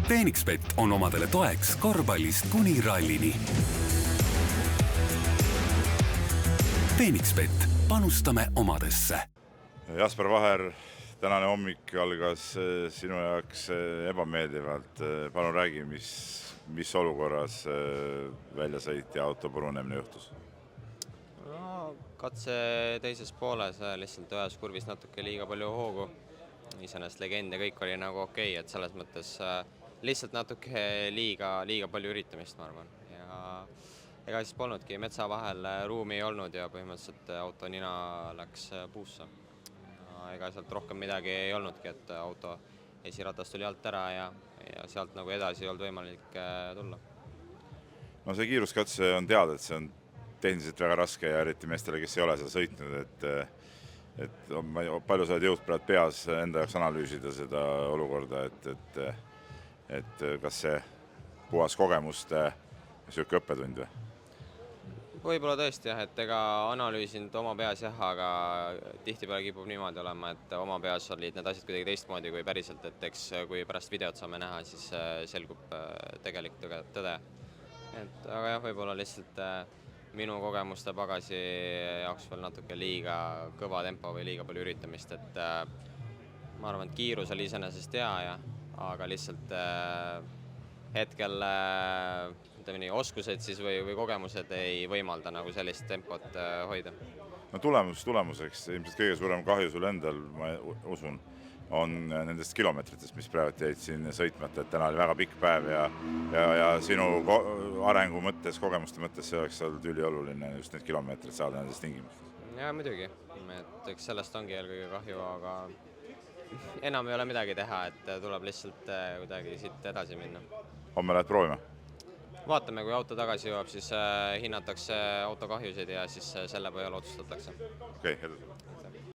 Phoenixbet on omadele toeks korvpallist kuni rallini. Phoenixbet, panustame omadesse. Jasper Vaher, tänane hommik algas sinu jaoks ebameeldivalt. Palun räägi, mis olukorras väljasõit ja auto purunemine juhtus? No, katse teises pooles lihtsalt ühes kurvis natuke liiga palju hoogu. Iseenesest legend ja kõik oli nagu okei, et selles mõttes lihtsalt natuke liiga palju üritamist, ma arvan. Ja ega siis polnudki, metsa vahel ruumi ei olnud ja põhimõtteliselt auto nina läks puusse. Ega sealt rohkem midagi ei olnudki, et auto esiratas tuli alt ära ja sealt nagu edasi ei olnud võimalik tulla. No see kiiruskatse on teada, et see on tehniliselt väga raske ja eriti meestele, kes ei ole seal sõitnud, et palju sa oled jõud praegu peas enda jaoks analüüsida seda olukorda, et kas see puhas kogemuste selline õppetund või? Võib-olla tõesti jah, et ega analüüsinud oma peas jah, aga tihtipeale kipub niimoodi olema, et oma peas olid need asjad kuidagi teistmoodi kui päriselt, et eks kui pärast videot saame näha, siis selgub tegelik tõde. Aga jah, võib-olla lihtsalt minu kogemuste pagasi jaoks veel natuke liiga kõva tempo või liiga palju üritamist, et ma arvan, et kiirus oli iseenesest hea, aga lihtsalt hetkel oskused siis või kogemused ei võimalda nagu sellist tempot hoida. No tulemuseks ilmselt kõige suurem kahju sul endal, ma usun, on nendest kilomeetritest, mis praegu jäid siin sõitmata, et täna oli väga pikk päev ja sinu arengu mõttes, kogemuste mõttes see oleks olnud ülioluline just need kilomeetrid saada nendest tingimustest. Ja muidugi, et eks sellest ongi eelkõige kahju, aga enam ei ole midagi teha, et tuleb lihtsalt kuidagi siit edasi minna. Homme lähed proovima? Vaatame, kui auto tagasi jõuab, siis hinnatakse auto kahjusid ja siis selle põhjal otsustatakse. Okei, edu.